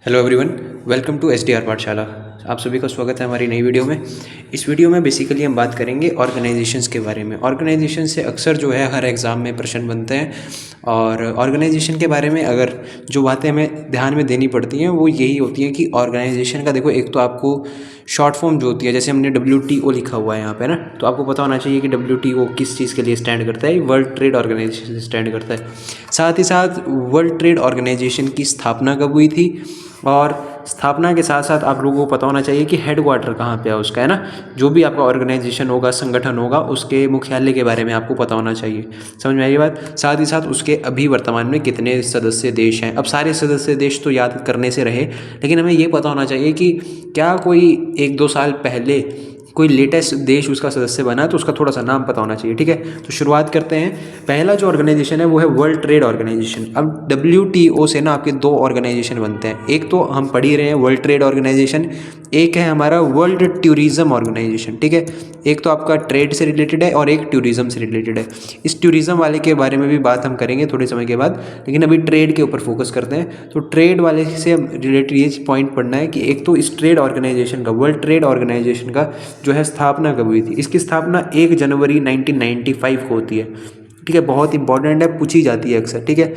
Hello everyone, welcome to SDR Pathshala. आप सभी का स्वागत है हमारी नई वीडियो में। इस वीडियो में बेसिकली हम बात करेंगे ऑर्गेनाइजेशंस के बारे में। ऑर्गेनाइजेशन से अक्सर जो है हर एग्ज़ाम में प्रश्न बनते हैं और ऑर्गेनाइजेशन के बारे में अगर जो बातें हमें ध्यान में देनी पड़ती हैं वो यही होती हैं कि ऑर्गेनाइजेशन का देखो, एक तो आपको शॉर्ट फॉर्म जो होती है, जैसे हमने WTO लिखा हुआ है यहाँ पे ना, तो आपको पता होना चाहिए कि WTO किस चीज़ के लिए स्टैंड करता है। वर्ल्ड ट्रेड ऑर्गेनाइजेशन से स्टैंड करता है। साथ ही साथ वर्ल्ड ट्रेड ऑर्गेनाइजेशन की स्थापना कब हुई थी, और स्थापना के साथ साथ आप लोगों को पता होना चाहिए कि हेडक्वार्टर कहाँ पे है उसका, है ना। जो भी आपका ऑर्गेनाइजेशन होगा, संगठन होगा, उसके मुख्यालय के बारे में आपको पता होना चाहिए। समझ में आई ये बात। साथ ही साथ उसके अभी वर्तमान में कितने सदस्य देश हैं। अब सारे सदस्य देश तो याद करने से रहे, लेकिन हमें ये पता होना चाहिए कि क्या कोई 1-2 साल पहले कोई लेटेस्ट देश उसका सदस्य बना, तो उसका थोड़ा सा नाम पता होना चाहिए। ठीक है, तो शुरुआत करते हैं। पहला जो ऑर्गेनाइजेशन है वो है वर्ल्ड ट्रेड ऑर्गेनाइजेशन। अब WTO से ना आपके 2 ऑर्गेनाइजेशन बनते हैं। एक तो हम पढ़ ही रहे हैं वर्ल्ड ट्रेड ऑर्गेनाइजेशन, एक है हमारा वर्ल्ड टूरिज्म ऑर्गेनाइजेशन। ठीक है, एक तो आपका ट्रेड से रिलेटेड है और एक टूरिज्म से रिलेटेड है। इस टूरिज्म वाले के बारे में भी बात हम करेंगे थोड़े समय के बाद, लेकिन अभी ट्रेड के ऊपर फोकस करते हैं। तो ट्रेड वाले से रिलेटेड ये पॉइंट पढ़ना है कि एक तो इस ट्रेड ऑर्गेनाइजेशन का, वर्ल्ड ट्रेड ऑर्गेनाइजेशन का जो है स्थापना कब हुई थी। इसकी स्थापना 1 जनवरी 1995 को होती है। ठीक है, बहुत इंपॉर्टेंट है, पूछी जाती है अक्सर। ठीक है,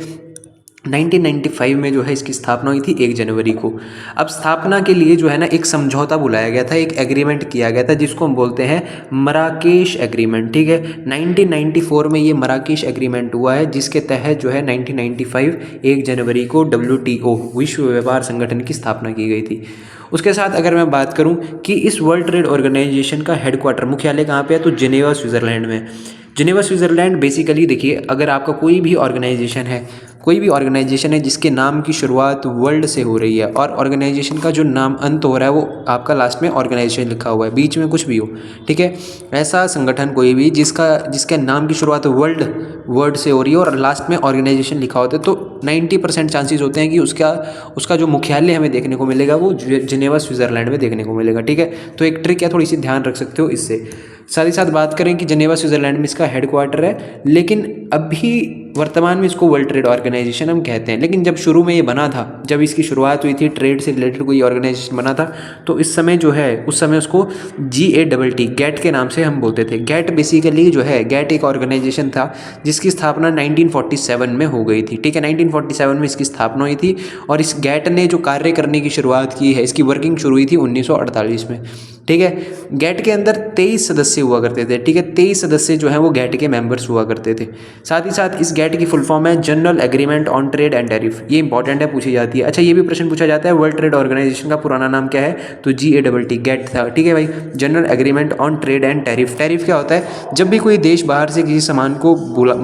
1995 में जो है इसकी स्थापना हुई थी 1 जनवरी को। अब स्थापना के लिए जो है ना एक समझौता बुलाया गया था, एक एग्रीमेंट किया गया था, जिसको हम बोलते हैं मराकेश एग्रीमेंट। ठीक है, 1994 में ये मराकेश एग्रीमेंट हुआ है, जिसके तहत जो है 1995 1 जनवरी को WTO विश्व व्यापार संगठन की स्थापना की गई थी। उसके साथ अगर मैं बात करूं कि इस वर्ल्ड ट्रेड ऑर्गेनाइजेशन का हेडक्वार्टर, मुख्यालय कहाँ पे है, तो जिनेवा स्विट्ज़रलैंड में। जिनेवा स्विट्ज़रलैंड बेसिकली देखिए, अगर आपका कोई भी ऑर्गेनाइजेशन है, कोई भी ऑर्गेनाइजेशन है जिसके नाम की शुरुआत वर्ल्ड से हो रही है और ऑर्गेनाइजेशन का जो नाम अंत हो रहा है वो आपका लास्ट में ऑर्गेनाइजेशन लिखा हुआ है, बीच में कुछ भी हो, ठीक है, ऐसा संगठन कोई भी जिसके नाम की शुरुआत वर्ड से हो रही है और लास्ट में ऑर्गेनाइजेशन लिखा होता है, तो 90% चांसेस होते हैं कि उसका जो मुख्यालय हमें देखने को मिलेगा वो जिनेवा स्विट्ज़रलैंड में देखने को मिलेगा। ठीक है, तो एक ट्रिक है, थोड़ी सी ध्यान रख सकते हो इससे। साथ ही साथ बात करें कि जिनेवा स्विट्ज़रलैंड में इसका हेडक्वार्टर है, लेकिन अभी वर्तमान में इसको वर्ल्ड ट्रेड ऑर्गेनाइजेशन हम कहते हैं। लेकिन जब शुरू में ये बना था, जब इसकी शुरुआत हुई थी, ट्रेड से रिलेटेड कोई ऑर्गेनाइजेशन बना था, तो इस समय जो है उस समय उसको GATT गैट के नाम से हम बोलते थे। गैट बेसिकली जो है, गैट एक ऑर्गेनाइजेशन था जिसकी स्थापना 1947 में हो गई थी। ठीक है, 1947 में इसकी स्थापना हुई थी और इस गैट ने जो कार्य करने की शुरुआत की है, इसकी वर्किंग शुरू हुई थी 1948 में। ठीक है, गैट के अंदर 23 सदस्य हुआ करते थे। ठीक है, 23 सदस्य जो हैं वो गैट के मेंबर्स हुआ करते थे। साथ ही साथ इस गैट की फुल फॉर्म है general agreement on trade and tariff. ये इंपॉर्टेंट है, पूछी जाती है। अच्छा, ये भी प्रश्न पूछा जाता है, वर्ल्ड ट्रेड ऑर्गेनाइजेशन का पुराना नाम क्या है, तो GATT गैट था। ठीक है भाई, general agreement on trade and tariff. Tariff क्या होता है, जब भी कोई देश बाहर से किसी सामान को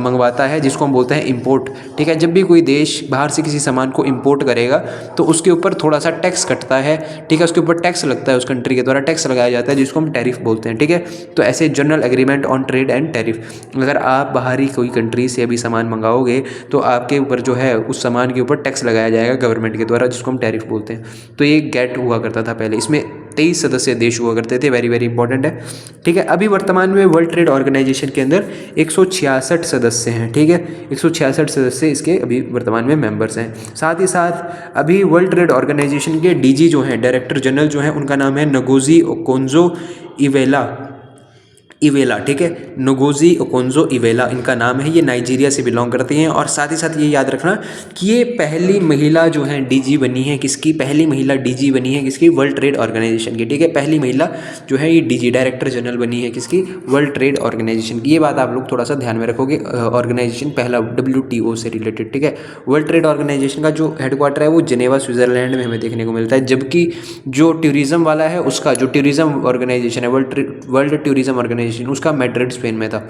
मंगवाता है, जिसको हम बोलते हैं इम्पोर्ट। ठीक है, जब भी कोई देश बाहर से किसी सामान को इम्पोर्ट करेगा तो उसके ऊपर थोड़ा सा टैक्स कटता है। ठीक है, उसके ऊपर टैक्स लगता है, उस कंट्री के द्वारा टैक्स लगाया जाता है, जिसको हम टैरिफ बोलते हैं। ठीक है, तो ऐसे general agreement on trade and tariff, अगर आप बाहरी कोई कंट्री से अभी सामान मंगाओगे तो आपके ऊपर जो है उस सामान के ऊपर टैक्स लगाया जाएगा गवर्नमेंट के द्वारा, जिसको हम टैरिफ बोलते हैं। तो ये गैट हुआ करता था पहले, इसमें 23 सदस्य देश हुआ करते थे। वेरी वेरी इंपॉर्टेंट है। ठीक है, अभी वर्तमान में वर्ल्ड ट्रेड ऑर्गेनाइजेशन के अंदर 166 सदस्य हैं। ठीक है, 166 सदस्य इसके अभी वर्तमान में मेंबर्स हैं। साथ ही साथ अभी वर्ल्ड ट्रेड ऑर्गेनाइजेशन के DG जो हैं, डायरेक्टर जनरल जो हैं, उनका नाम है नगोजी ओकोंजो इवेला। ठीक है, नगोजी ओकोंजो इवेला इनका नाम है। ये नाइजीरिया से बिलोंग करती हैं। और साथ ही साथ ये याद रखना कि ये पहली महिला जो है DG बनी है, किसकी, पहली महिला DG बनी है किसकी, वर्ल्ड ट्रेड ऑर्गेनाइजेशन की। ठीक है, पहली महिला जो है ये DG डायरेक्टर जनरल बनी है किसकी, वर्ल्ड ट्रेड ऑर्गेनाइजेशन की। ये बात आप लोग थोड़ा सा ध्यान में रखोगे, ऑर्गेनाइजेशन पहला WTO से रिलेटेड। ठीक है, वर्ल्ड ट्रेड ऑर्गेनाइजेशन का जो हेडक्वार्टर है वो जिनेवा स्विट्ज़रलैंड में हमें देखने को मिलता है, जबकि जो टूरिज्म वाला है उसका, जो टूरिज्म ऑर्गेनाइजेशन है, वर्ल्ड टूरिज्म ऑर्गेनाइजेशन, उसका मैड्रिड स्पेन में था।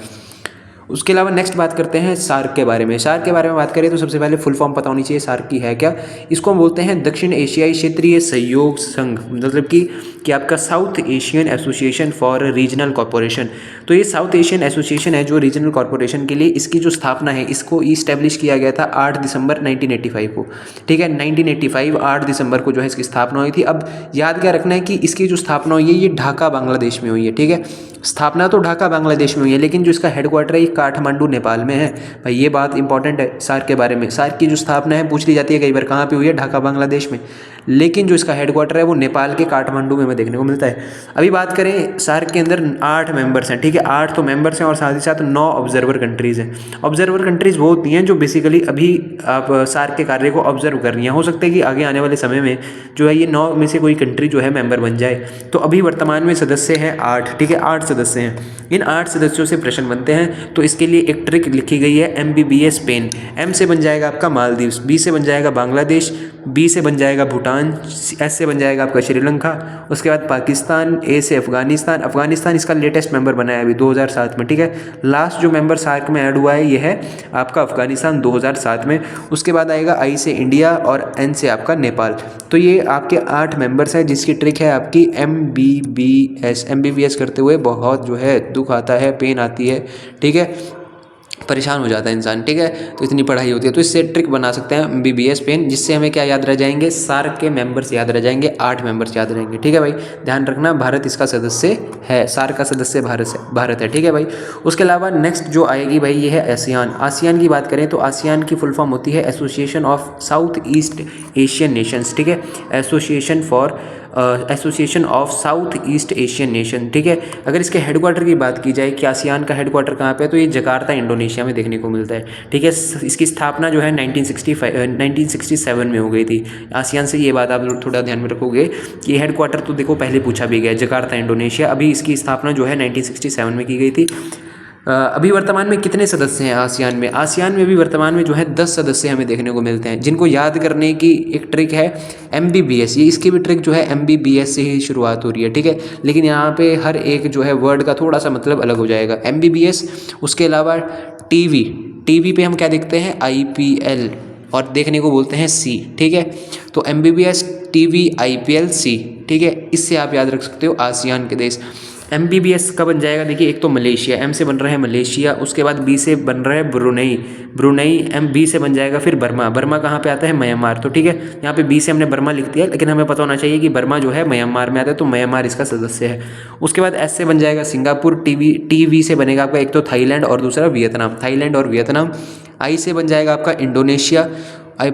उसके अलावा नेक्स्ट बात करते हैं सार्क के बारे में। सार्क के बारे में बात करें तो सबसे पहले फुल फॉर्म पता होनी चाहिए सार्क की है क्या। इसको हम बोलते हैं दक्षिण एशियाई क्षेत्रीय सहयोग संघ, मतलब कि आपका south Asian association for regional corporation. तो ये साउथ एशियन एसोसिएशन है जो रीजनल कॉरपोरेशन के लिए, इसकी जो स्थापना है, इसको इस्टेब्लिश किया गया था 8 दिसंबर 1985 को। ठीक है, 1985 8 दिसंबर को जो है इसकी स्थापना हुई थी। अब याद क्या रखना है कि इसकी जो स्थापना हुई है ये ढाका बांग्लादेश में हुई है। ठीक है, स्थापना तो ढाका बांग्लादेश में हुई है, लेकिन जो इसका हेडक्वार्टर है ये काठमांडू नेपाल में है। भाई ये बात इंपॉर्टेंट है सार्क के बारे में। सार्क की जो स्थापना है पूछ ली जाती है कई बार, कहाँ पे हुई है? ढाका बांग्लादेश में, लेकिन जो इसका हेडक्वार्टर है वो नेपाल के काठमांडू में हमें देखने को मिलता है। अभी बात करें सार्क के अंदर 8 मेंबर्स हैं, ठीक है, 8 तो मेंबर्स हैं और साथ ही साथ 9 ऑब्जर्वर कंट्रीज़ हैं। ऑब्जर्वर कंट्रीज़ वो होती हैं जो बेसिकली अभी आप सार्क के कार्य को ऑब्जर्व कर रही हैं। हो सकता है कि आगे आने वाले समय में जो है ये 9 में से कोई कंट्री जो है मेंबर बन जाए। तो अभी वर्तमान में सदस्य हैं 8, ठीक है, 8 सदस्य हैं। इन 8 सदस्यों से प्रश्न बनते हैं, तो इसके लिए एक ट्रिक लिखी गई है MBBS पेन। M से बन जाएगा आपका मालदीव्स, B से बन जाएगा बांग्लादेश, B से बन जाएगा भूटान, S से बन जाएगा आपका श्रीलंका, उसके बाद पाकिस्तान, A से अफगानिस्तान। अफगानिस्तान इसका लेटेस्ट मेंबर बना है अभी 2007 में, ठीक है। लास्ट जो मेंबर सार्क में ऐड हुआ है ये है आपका अफगानिस्तान 2007 में। उसके बाद आएगा I से इंडिया और N से आपका नेपाल। तो ये आपके 8 मेंबर्स हैं, जिसकी ट्रिक है आपकी MBBS करते हुए बहुत जो है दुख आता है, पेन आती है, ठीक है, परेशान हो जाता है इंसान, ठीक है। तो इतनी पढ़ाई होती है, तो इससे ट्रिक बना सकते हैं MBBS पेन, जिससे हमें क्या याद रह जाएंगे? सार्क के मेंबर्स याद रह जाएंगे, 8 मेंबर्स याद रहेंगे, ठीक है भाई। ध्यान रखना भारत इसका सदस्य है, सार्क का सदस्य भारत है, ठीक है भाई। उसके अलावा नेक्स्ट जो आएगी भाई ये है आसियान। आसियान की बात करें तो आसियान की फुल फॉर्म होती है association of south east Asian Nations, ठीक है, association of south east Asian nation, ठीक है। अगर इसके हेडक्वार्टर की बात की जाए कि आसियान का हेडक्वार्टर कहाँ पे है, तो ये जकार्ता इंडोनेशिया में देखने को मिलता है, ठीक है। इसकी स्थापना जो है 1967 में हो गई थी। आसियान से ये बात आप थोड़ा ध्यान में रखोगे कि हेडक्वार्टर तो देखो पहले पूछा भी गया, जकार्ता इंडोनेशिया। अभी इसकी स्थापना जो है 1967 में की गई थी। अभी वर्तमान में कितने सदस्य हैं आसियान में? आसियान में भी वर्तमान में जो है 10 सदस्य हमें देखने को मिलते हैं, जिनको याद करने की एक ट्रिक है MBBS। ये इसकी भी ट्रिक जो है MBBS से ही शुरुआत हो रही है, ठीक है, लेकिन यहाँ पे हर एक जो है वर्ड का थोड़ा सा मतलब अलग हो जाएगा। MBBS, उसके अलावा टीवी पे हम क्या देखते हैं? IPL, और देखने को बोलते हैं C, ठीक है। तो MBBS TV IPL C, ठीक है, इससे आप याद रख सकते हो आसियान के देश। MBBS का बन जाएगा, देखिए एक तो मलेशिया, M से बन रहा है मलेशिया, उसके बाद B से बन रहा है ब्रुनई, B से बन जाएगा फिर बर्मा कहाँ पे आता है? म्यांमार। तो ठीक है, यहाँ पे B से हमने बर्मा लिख दिया, लेकिन हमें पता होना चाहिए कि बर्मा जो है म्यांमार में आता है, तो म्यांमार इसका सदस्य है। उसके बाद S से बन जाएगा सिंगापुर, TV से बनेगा आपका एक तो थाईलैंड और दूसरा वियतनाम। I से बन जाएगा आपका इंडोनेशिया,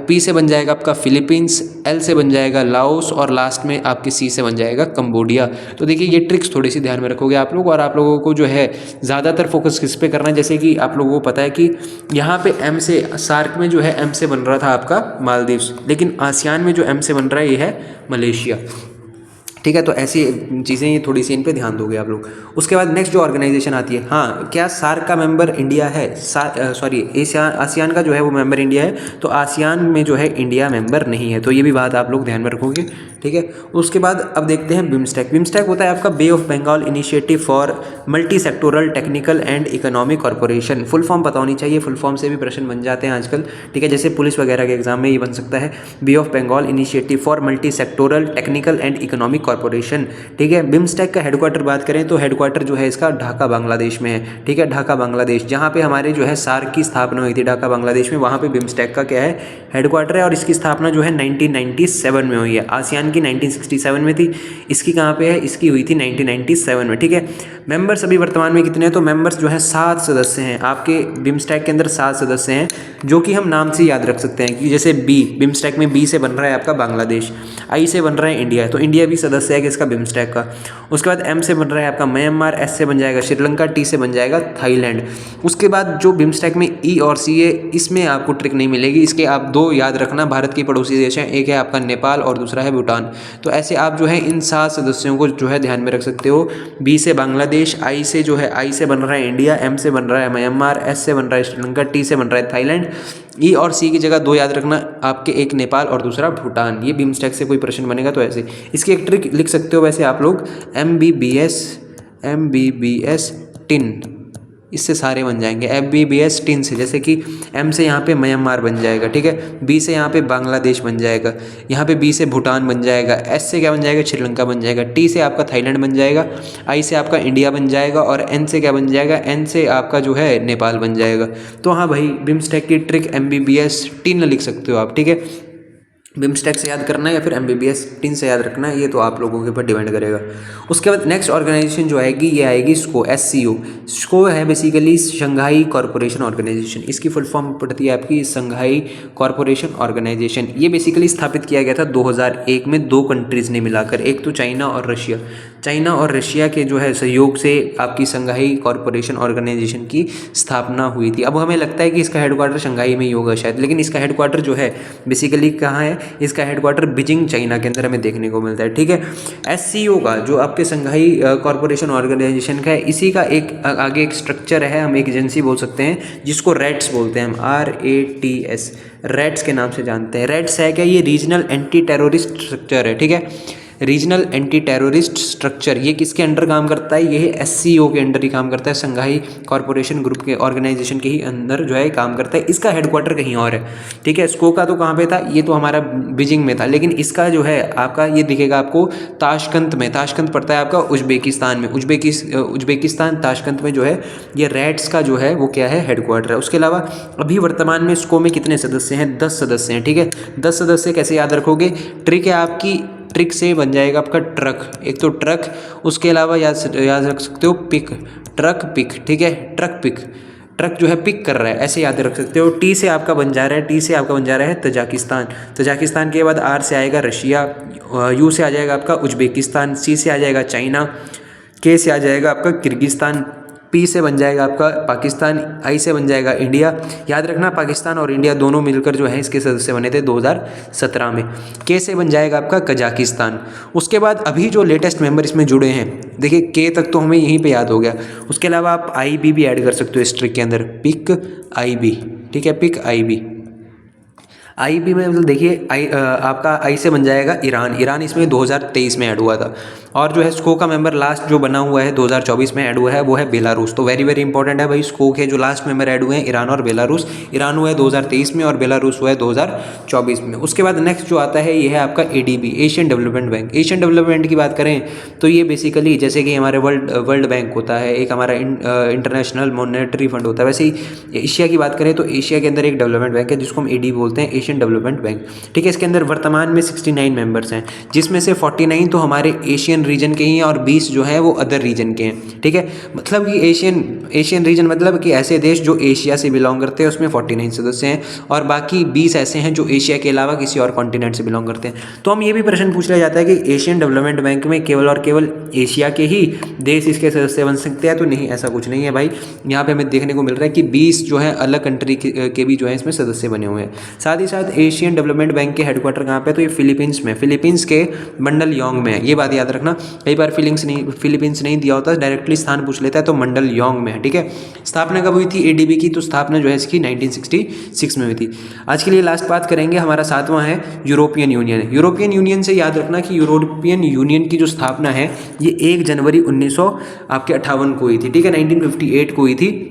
P से बन जाएगा आपका फिलीपींस, L से बन जाएगा लाओस, और लास्ट में आपके C से बन जाएगा कंबोडिया। तो देखिए ये ट्रिक्स थोड़ी सी ध्यान में रखोगे आप लोग, और आप लोगों को जो है ज़्यादातर फोकस किस पे करना है, जैसे कि आप लोगों को पता है कि यहाँ पे M से सार्क में जो है M से बन रहा था आपका मालदीव्स, लेकिन आसियान में जो M से बन रहा है ये है मलेशिया, ठीक है। तो ऐसी चीज़ें ये थोड़ी सी इन पे ध्यान दोगे आप लोग। उसके बाद नेक्स्ट जो ऑर्गेनाइजेशन आती है, हाँ, क्या सार्क का मेंबर इंडिया है? आसियान का जो है वो मेंबर इंडिया है, तो आसियान में जो है इंडिया मेंबर नहीं है, तो ये भी बात आप लोग ध्यान में रखोगे, ठीक है। उसके बाद अब देखते हैं बिम्स्टेक होता है आपका Bay of Bengal initiative for multi sectoral technical and economic corporation. Full form पता होनी चाहिए, फुल फॉर्म से भी प्रश्न बन जाते हैं आजकल, ठीक है, जैसे पुलिस वगैरह के एग्जाम में ये बन सकता है, Bay of Bengal initiative for multi sectoral technical and economic corporation, ठीक है। बिम्स्टेक का हेडक्वार्टर बात करें तो हेडक्वार्टर जो है इसका ढाका बांग्लादेश में है, ठीक है, ढाका बांग्लादेश, जहाँ पे हमारे जो है सार्क की स्थापना हुई थी ढाका बांग्लादेश में, वहाँ पे बिम्स्टेक का क्या है? हेडक्वार्टर है, और इसकी स्थापना जो है 1997 में हुई है। आसियान की 1967 में थी, इसकी कहाँ पे है? इसकी हुई थी 1997 में, ठीक है। मेंबर्स अभी वर्तमान में कितने हैं? तो मेंबर्स जो है 7 सदस्य हैं आपके बिम्स्टेक के अंदर, 7 सदस्य हैं, जो कि हम नाम से याद रख सकते हैं कि जैसे बिम्स्टेक में B से बन रहा है आपका बांग्लादेश, I से बन रहा है इंडिया, तो इंडिया भी सदस्य है किसका? बिम्स्टेक का। उसके बाद M से बन रहा है आपका म्यांमार, S से बन जाएगा श्रीलंका, T से बन जाएगा थाईलैंड। उसके बाद जो बिम्स्टेक में E और C है, इसमें आपको ट्रिक नहीं मिलेगी, इसके आप 2 याद रखना, भारत के पड़ोसी देश हैं, एक है आपका नेपाल और दूसरा है भूटान। तो ऐसे आप जो है इन 7 सदस्यों को जो है ध्यान में रख सकते हो। B से बांग्लादेश, I से जो है I से बन रहा है इंडिया, M से बन रहा है म्यांमार, S से बन रहा है श्रीलंका, T से बन रहा है थाईलैंड। E और C की जगह 2 याद रखना, आपके एक नेपाल और दूसरा भूटान। ये बिम्स्टेक से कोई प्रश्न बनेगा तो ऐसे इसकी एक ट्रिक लिख सकते हो वैसे आप लोग, MBBS टिन, इससे सारे बन जाएंगे। MBBS टिन से, जैसे कि M से यहाँ पे म्यांमार बन जाएगा, ठीक है, B से यहाँ पे बांग्लादेश बन जाएगा, यहाँ पे B से भूटान बन जाएगा, S से क्या बन जाएगा? श्रीलंका बन जाएगा, T से आपका थाईलैंड बन जाएगा, I से आपका इंडिया बन जाएगा, और N से क्या बन जाएगा? N से आपका जो है नेपाल बन जाएगा। तो हाँ भाई, बिम्स्टेक की ट्रिक MBBS टिन लिख सकते हो आप, ठीक है। बिम्स्टेक से याद करना है या फिर MBBS टीन से याद रखना है, ये तो आप लोगों के ऊपर डिपेंड करेगा। उसके बाद नेक्स्ट ऑर्गेनाइजेशन जो आएगी ये आएगी SCO, SCO। SCO है बेसिकली शंघाई कॉरपोरेशन ऑर्गेनाइजेशन, इसकी फुल फॉर्म पड़ती है आपकी शंघाई कॉरपोरेशन ऑर्गेनाइजेशन। ये बेसिकली स्थापित किया गया था 2001 में 2 कंट्रीज़ ने मिलाकर, एक तो चाइना और रशिया। चाइना और रशिया के जो है सहयोग से आपकी शंघाई कॉरपोरेशन ऑर्गेनाइजेशन की स्थापना हुई थी। अब हमें लगता है कि इसका हेडक्वार्टर शंघाई में ही होगा शायद, लेकिन इसका हेडक्वार्टर जो है बेसिकली कहाँ है, इसका हेडक्वार्टर बीजिंग चाइना के अंदर हमें देखने को मिलता है। ठीक है, SCO का जो आपके शंघाई कॉरपोरेशन ऑर्गेनाइजेशन का है, इसी का एक आगे एक स्ट्रक्चर है, हम एक एजेंसी बोल सकते हैं जिसको रेट्स बोलते हैं हम, RATS, रेट्स के नाम से जानते हैं। रेट्स है क्या, ये रीजनल एंटी टेररिस्ट स्ट्रक्चर है। ठीक है, रीजनल एंटी टेररिस्ट स्ट्रक्चर, ये किसके अंडर काम करता है, ये SCO के अंडर ही काम करता है, शंघाई कॉरपोरेशन ग्रुप के ऑर्गेनाइजेशन के ही अंदर जो है काम करता है। इसका हेडक्वार्टर कहीं और है। ठीक है, SCO का तो कहाँ पे था, ये तो हमारा बीजिंग में था, लेकिन इसका जो है आपका ये दिखेगा आपको ताशकंद में, ताशकंद पड़ता है आपका उज्बेकिस्तान में, उज्बेकिस्तान ताशकंद में जो है ये रेट्स का जो है वो क्या है, हेडक्वार्टर है। उसके अलावा अभी वर्तमान में SCO में कितने सदस्य हैं, 10 सदस्य हैं। ठीक है, 10 सदस्य कैसे याद रखोगे, ट्रिक है आपकी, ट्रिक से बन जाएगा आपका ट्रक, एक तो ट्रक, उसके अलावा याद रख सकते हो पिक, ट्रक पिक। ठीक है, ट्रक पिक, ट्रक जो है पिक कर रहा है, ऐसे याद रख सकते हो। टी से आपका बन जा रहा है, टी से आपका बन जा रहा है तजाकिस्तान, तजाकिस्तान के बाद R से आएगा रशिया, U से आ जाएगा आपका उज्बेकिस्तान, C से आ जाएगा चाइना, K से आ जाएगा आपका किर्गिस्तान, P से बन जाएगा आपका पाकिस्तान, I से बन जाएगा इंडिया। याद रखना पाकिस्तान और इंडिया दोनों मिलकर जो है इसके सदस्य बने थे 2017 में। K से बन जाएगा आपका कजाकिस्तान। उसके बाद अभी जो लेटेस्ट मेंबर इसमें जुड़े हैं, देखिए K तक तो हमें यहीं पे याद हो गया, उसके अलावा आप IB भी ऐड कर सकते हो इस ट्रिक के अंदर, पिक IB। ठीक है, पिक IB। IB में मतलब देखिए आपका I से बन जाएगा ईरान, ईरान इसमें 2023 में ऐड हुआ था। और जो है SCO का मेंबर लास्ट जो बना हुआ है 2024 में ऐड हुआ है वो है बेलारूस। तो वेरी वेरी इंपॉर्टेंट है भाई, SCO के जो लास्ट मेंबर ऐड हुए हैं ईरान और बेलारूस। ईरान हुआ है 2023 में और बेलारूस हुआ है 2024 में। उसके बाद नेक्स्ट जो आता है ये है आपका ADB, Asian development bank. Asian development की बात करें तो ये बेसिकली जैसे कि हमारे वर्ल्ड बैंक होता है, एक हमारा इंटरनेशनल मॉनेटरी फंड होता है, वैसे ही एशिया की बात करें तो एशिया के अंदर एक डेवलपमेंट बैंक है जिसको हम ADB बोलते हैं, एशियन डेवलपमेंट बैंक। ठीक है, इसके अंदर वर्तमान में 69 मेंबर्स हैं, जिसमें से 49 तो हमारे एशियन रीजन के ही हैं और 20 जो है वो अदर रीजन के हैं। ठीक है, मतलब कि एशियन रीजन मतलब कि ऐसे देश जो एशिया से बिलोंग करते हैं, उसमें 49 सदस्य हैं और बाकी 20 ऐसे हैं जो एशिया के अलावा किसी और कॉन्टिनेंट से बिलोंग करते हैं। तो हम ये भी प्रश्न पूछ लिया जाता है कि एशियन डेवलपमेंट बैंक में केवल और केवल एशिया के ही देश इसके सदस्य बन सकते हैं, तो नहीं, ऐसा कुछ नहीं है भाई। यहाँ पे हमें देखने को मिल रहा है कि 20 जो है अलग कंट्री के भी जो है इसमें सदस्य बने हुए हैं। साथ ही साथ एशियन डेवलपमेंट बैंक के हेडक्वार्टर कहाँ पे, तो ये फिलीपींस में, फिलीपींस के मंडल योंग में है। ये बात याद रखना, कई बार फिलीपींस नहीं दिया होता, डायरेक्टली स्थान पूछ लेता है, तो मंडल योंग में है। ठीक है, स्थापना कब हुई थी ADB की, तो स्थापना जो है इसकी 1966 में हुई थी। आज के लिए लास्ट बात करेंगे, हमारा 7वां है यूरोपियन यूनियन। यूरोपियन यूनियन से याद रखना कि यूरोपियन यूनियन की जो स्थापना है ये 1 जनवरी 1958 को हुई थी। ठीक है, 1958 को हुई थी।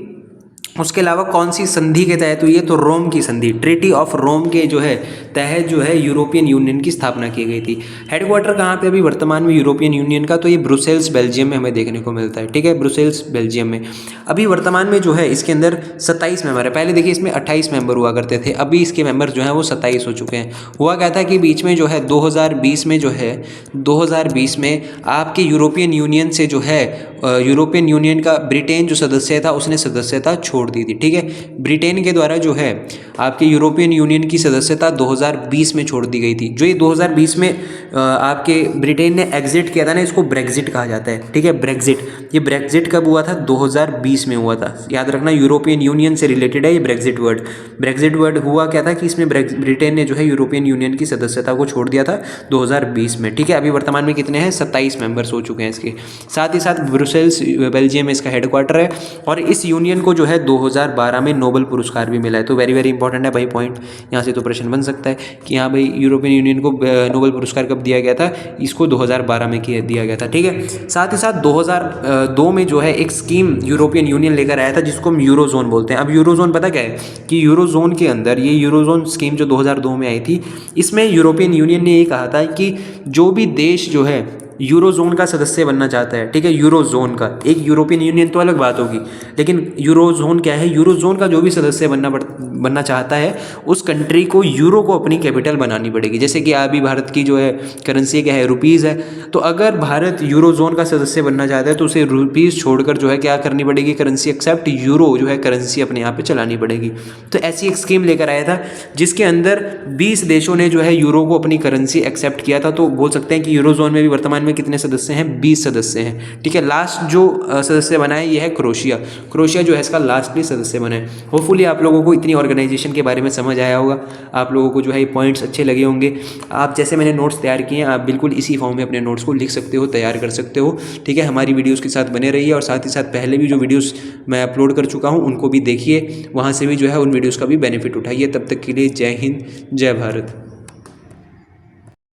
उसके अलावा कौन सी संधि के तहत हुई है, तो रोम की संधि, ट्रीटी ऑफ रोम के जो है तहत जो है यूरोपियन यूनियन की स्थापना की गई थी। हेडक्वार्टर कहाँ पे अभी वर्तमान में यूरोपियन यूनियन का, तो ये ब्रुसेल्स बेल्जियम में हमें देखने को मिलता है। ठीक है, ब्रुसेल्स बेल्जियम में अभी वर्तमान में जो है इसके अंदर 27 मेंबर है। पहले देखिए इसमें 28 मेंबर हुआ करते थे, अभी इसके मेंबर जो है वो 27 हो चुके हैं। हुआ क्या था कि बीच में जो है 2020 में जो है 2020 में आपके यूरोपियन यूनियन से जो है यूरोपियन यूनियन का ब्रिटेन जो सदस्य था उसने सदस्यता छोड़ दी थी। ठीक है, ब्रिटेन के द्वारा जो है आपके यूरोपियन यूनियन की सदस्यता 2020 में छोड़ दी गई थी। जो ये 2020 में आपके ब्रिटेन ने एग्जिट किया था ना, इसको ब्रेग्जिट कहा जाता है। ठीक है, ब्रेग्जिट, ये ब्रेग्जिट कब हुआ था, 2020 में हुआ था। याद रखना यूरोपियन यूनियन से रिलेटेड है ये ब्रेग्जिट वर्ड। ब्रेग्जिट वर्ड हुआ क्या था कि इसमें ब्रिटेन ने जो है यूरोपियन यूनियन की सदस्यता को छोड़ दिया था 2020 में। ठीक है, अभी वर्तमान में कितने हैं, 27 मेंबर्स हो चुके हैं इसके। साथ ही साथ ब्रुसेल्स बेल्जियम में इसका हेडक्वार्टर है और इस यूनियन को जो है 2012 में नोबेल पुरस्कार भी मिला है। तो वेरी वेरी इंपॉर्टेंट है भाई पॉइंट, यहाँ से तो प्रश्न बन सकता है कि हाँ भाई यूरोपियन यूनियन को नोबेल पुरस्कार कब दिया गया था, इसको 2012 में दिया गया था। ठीक है, साथ ही साथ 2002 में जो है एक स्कीम यूरोपियन यूनियन लेकर आया था जिसको हम यूरोजोन बोलते हैं। अब यूरोजोन पता क्या है कि यूरोजोन के अंदर ये यूरोजोन स्कीम जो 2002 में आई थी, इसमें यूरोपियन यूनियन ने ये कहा था कि जो भी देश जो है यूरो जोन का सदस्य बनना चाहता है, ठीक है, यूरो जोन का, एक यूरोपियन यूनियन तो अलग बात होगी, लेकिन यूरो जोन क्या है, यूरो जोन का जो भी सदस्य बनना चाहता है उस कंट्री को यूरो को अपनी कैपिटल बनानी पड़ेगी। जैसे कि अभी भारत की जो है करेंसी क्या है, रुपीज़ है, तो अगर भारत यूरो जोन का सदस्य बनना चाहता है तो उसे रुपीज़ छोड़कर जो है क्या करनी पड़ेगी, करेंसी एक्सेप्ट यूरो जो है करेंसी अपने यहाँ पे चलानी पड़ेगी। तो ऐसी एक स्कीम लेकर आया था जिसके अंदर 20 देशों ने जो है यूरो को अपनी करेंसी एक्सेप्ट किया था। तो बोल सकते हैं कि यूरो जोन में भी वर्तमान में कितने सदस्य हैं, 20 सदस्य हैं, ठीक है। लास्ट जो सदस्य बना है ये है क्रोशिया। क्रोशिया जो है इसका लास्टली सदस्य बना है। होपफुली आप लोगों को इतनी ऑर्गेनाइजेशन के बारे में समझ आया होगा, आप लोगों को जो है ये पॉइंट्स अच्छे लगे होंगे। आप जैसे मैंने नोट्स तैयार किए हैं आप बिल्कुल इसी फॉर्म में अपने नोट्स को लिख सकते हो, तैयार कर सकते हो, ठीक है। हमारी वीडियोज़ के साथ बने रहिए और साथ ही साथ पहले भी जो वीडियोज़ मैं अपलोड कर चुका हूँ उनको भी देखिए, वहाँ से भी जो है उन वीडियोज़ का भी बेनिफिट उठाइए। तब तक के लिए जय हिंद, जय भारत।